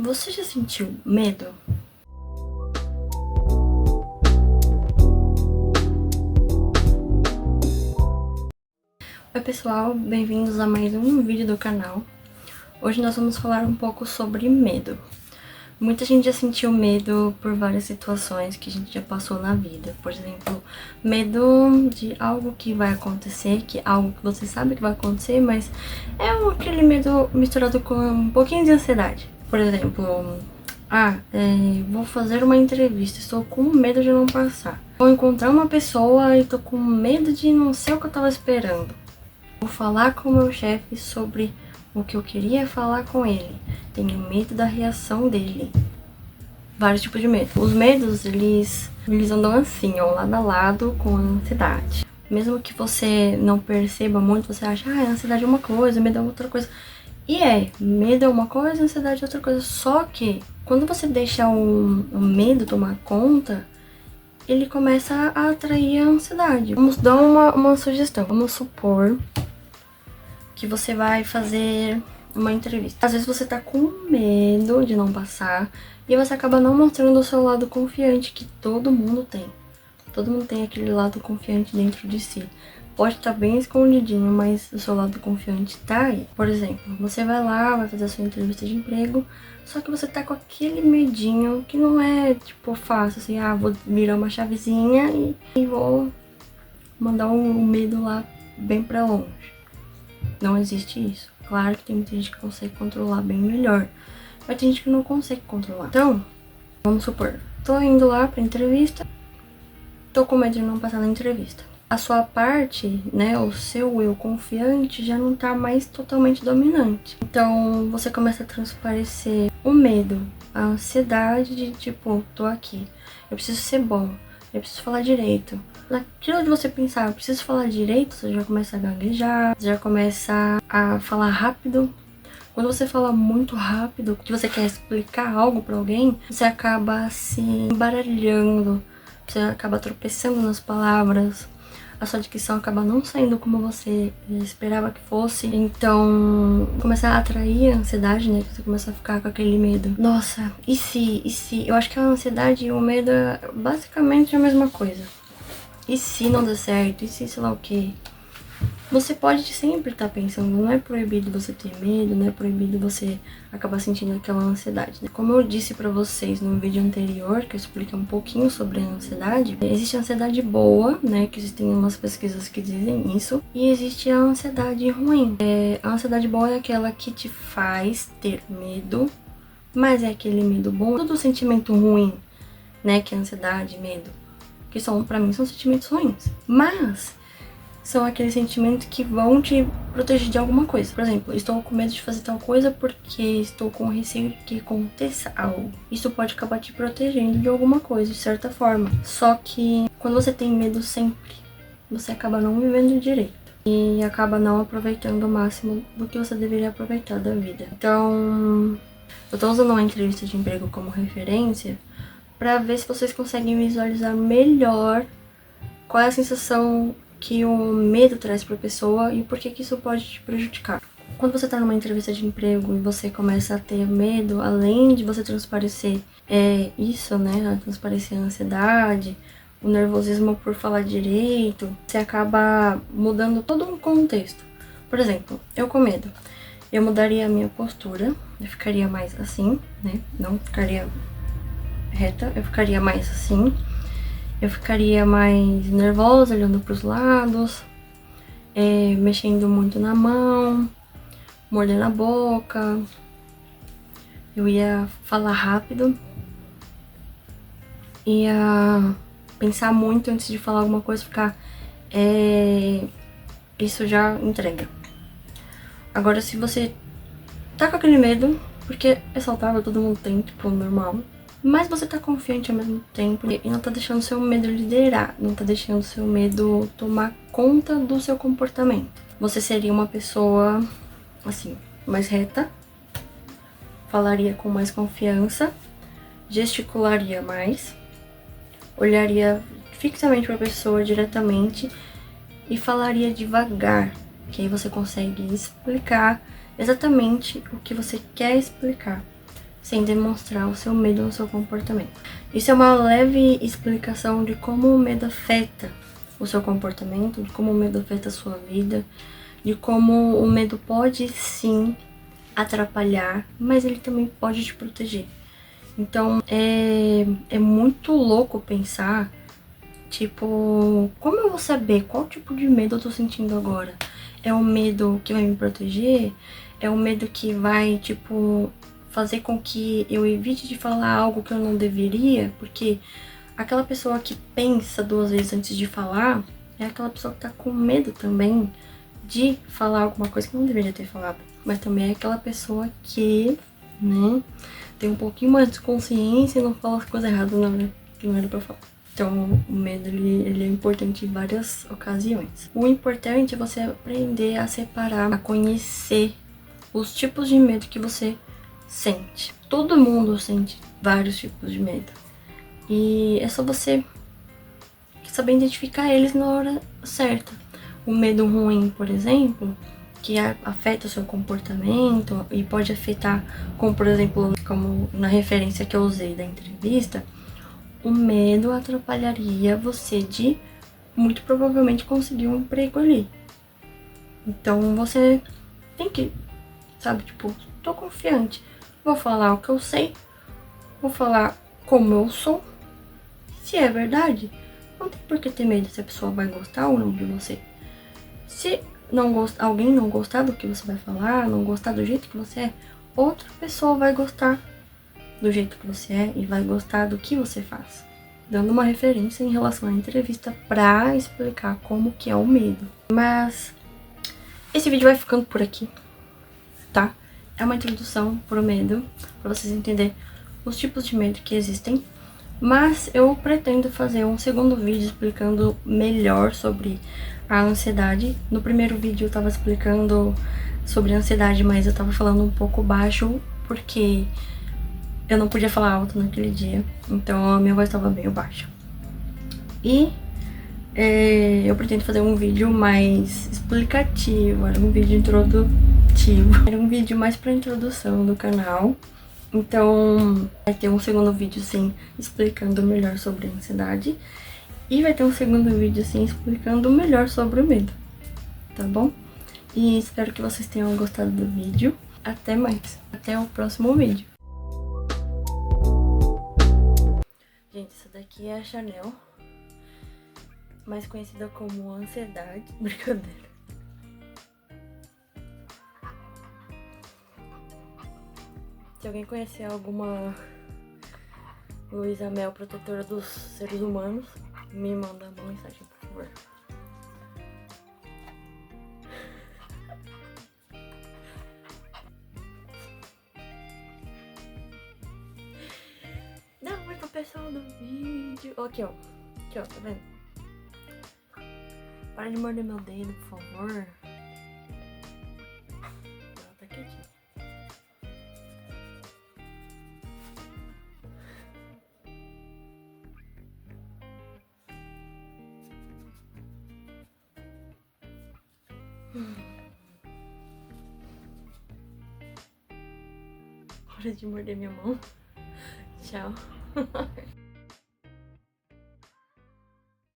Você já sentiu medo? Oi pessoal, bem-vindos a mais um vídeo do canal. Hoje nós vamos falar um pouco sobre medo. Muita gente já sentiu medo por várias situações que a gente já passou na vida. Por exemplo, medo de algo que vai acontecer, que é algo que você sabe que vai acontecer, mas é aquele medo misturado com um pouquinho de ansiedade. Por exemplo, vou fazer uma entrevista, estou com medo de não passar. Vou encontrar uma pessoa e tô com medo de não ser o que eu tava esperando. Vou falar com o meu chefe sobre o que eu queria falar com ele. Tenho medo da reação dele. Vários tipos de medo. Os medos, eles andam assim, ó, lado a lado com a ansiedade. Mesmo que você não perceba muito, você acha, a ansiedade é uma coisa, medo é outra coisa. E medo é uma coisa, ansiedade é outra coisa. Só que, quando você deixa o medo tomar conta, ele começa a atrair a ansiedade. Vamos dar uma sugestão. Vamos supor que você vai fazer uma entrevista. Às vezes você tá com medo de não passar e você acaba não mostrando o seu lado confiante, que todo mundo tem. Todo mundo tem aquele lado confiante dentro de si. Pode estar bem escondidinho, mas o seu lado confiante tá aí. Por exemplo, você vai lá, vai fazer a sua entrevista de emprego, só que você tá com aquele medinho que não é, tipo, fácil, assim, vou virar uma chavezinha e vou mandar um medo lá bem pra longe. Não existe isso. Claro que tem muita gente que consegue controlar bem melhor, mas tem gente que não consegue controlar. Então, vamos supor, tô indo lá pra entrevista, tô com medo de não passar na entrevista. A sua parte, né, o seu eu confiante já não tá mais totalmente dominante. Então, você começa a transparecer o medo, a ansiedade de tipo, tô aqui, eu preciso ser bom, eu preciso falar direito. Naquilo de você pensar, eu preciso falar direito, você já começa a gaguejar, você já começa a falar rápido. Quando você fala muito rápido, que você quer explicar algo pra alguém, você acaba se embaralhando, você acaba tropeçando nas palavras, a sua dicção acaba não saindo como você esperava que fosse. Então, começa a atrair a ansiedade, né? Você começa a ficar com aquele medo. Nossa, e se? E se? Eu acho que a ansiedade e o medo é basicamente a mesma coisa. E se não der certo? E se sei lá o quê? Você pode sempre estar pensando, não é proibido você ter medo, não é proibido você acabar sentindo aquela ansiedade, né? Como eu disse pra vocês no vídeo anterior, que eu expliquei um pouquinho sobre a ansiedade, existe a ansiedade boa, né, que existem umas pesquisas que dizem isso, e existe a ansiedade ruim. A ansiedade boa é aquela que te faz ter medo, mas é aquele medo bom, todo sentimento ruim, né, que é ansiedade, medo, que pra mim são sentimentos ruins, mas são aqueles sentimentos que vão te proteger de alguma coisa. Por exemplo, estou com medo de fazer tal coisa porque estou com receio de que aconteça algo. Isso pode acabar te protegendo de alguma coisa, de certa forma. Só que quando você tem medo sempre, você acaba não vivendo direito. E acaba não aproveitando o máximo do que você deveria aproveitar da vida. Então, eu tô usando uma entrevista de emprego como referência pra ver se vocês conseguem visualizar melhor qual é a sensação que o medo traz pra pessoa e por que isso pode te prejudicar. Quando você tá numa entrevista de emprego e você começa a ter medo, além de você transparecer isso, né, transparecer a ansiedade, o nervosismo por falar direito, você acaba mudando todo um contexto. Por exemplo, eu com medo, eu mudaria a minha postura, eu ficaria mais assim, né, não ficaria reta, eu ficaria mais assim. Eu ficaria mais nervosa, olhando para os lados, mexendo muito na mão, mordendo a boca. Eu ia falar rápido, ia pensar muito antes de falar alguma coisa, ficar... Isso já entrega. Agora, se você tá com aquele medo, porque é saudável, todo mundo tem, tipo, normal, mas você tá confiante ao mesmo tempo e não tá deixando seu medo liderar, não tá deixando seu medo tomar conta do seu comportamento. Você seria uma pessoa, assim, mais reta, falaria com mais confiança, gesticularia mais, olharia fixamente pra pessoa diretamente e falaria devagar, que aí você consegue explicar exatamente o que você quer explicar. sem demonstrar o seu medo no seu comportamento. Isso é uma leve explicação de como o medo afeta o seu comportamento, de como o medo afeta a sua vida, de como o medo pode sim atrapalhar, mas ele também pode te proteger. Então é muito louco pensar, tipo, como eu vou saber qual tipo de medo eu tô sentindo agora? É o medo que vai me proteger? É o medo que vai, tipo, fazer com que eu evite de falar algo que eu não deveria? Porque aquela pessoa que pensa 2 vezes antes de falar é aquela pessoa que tá com medo também de falar alguma coisa que não deveria ter falado. Mas também é aquela pessoa que, né, tem um pouquinho mais de consciência e não fala as coisas erradas na hora que não era pra falar. Então, o medo, ele é importante em várias ocasiões. O importante é você aprender a separar, a conhecer os tipos de medo que você sente. Todo mundo sente vários tipos de medo. E é só você saber identificar eles na hora certa. O medo ruim, por exemplo, que afeta o seu comportamento e pode afetar, como por exemplo, como na referência que eu usei da entrevista, o medo atrapalharia você de muito provavelmente conseguir um emprego ali. Então você tem que, sabe, tipo, tô confiante, vou falar o que eu sei, vou falar como eu sou. Se é verdade, não tem por que ter medo se a pessoa vai gostar ou não de você. Se alguém não gostar do que você vai falar, não gostar do jeito que você é, outra pessoa vai gostar do jeito que você é e vai gostar do que você faz. Dando uma referência em relação à entrevista pra explicar como que é o medo. Mas esse vídeo vai ficando por aqui, tá? É uma introdução pro medo, pra vocês entenderem os tipos de medo que existem. Mas eu pretendo fazer um segundo vídeo explicando melhor sobre a ansiedade. No primeiro vídeo eu tava explicando sobre a ansiedade, mas eu tava falando um pouco baixo, porque eu não podia falar alto naquele dia, então a minha voz tava meio baixa. E eu pretendo fazer um vídeo mais explicativo, era um vídeo introdutivo, era um vídeo mais pra introdução do canal. Então, vai ter um segundo vídeo, sim, explicando melhor sobre a ansiedade. E vai ter um segundo vídeo, sim, explicando melhor sobre o medo, tá bom? E espero que vocês tenham gostado do vídeo. Até mais. Até o próximo vídeo. Gente, essa daqui é a Chanel, mais conhecida como ansiedade. Brincadeira. Se alguém conhecer alguma Luísa Mel, protetora dos seres humanos, me manda uma mensagem, por favor. Não, mas pro pessoal do vídeo. Aqui, ó. Aqui, ó, tá vendo? Para de morder meu dedo, por favor. Ela tá quietinha. Hora de morder minha mão. Tchau.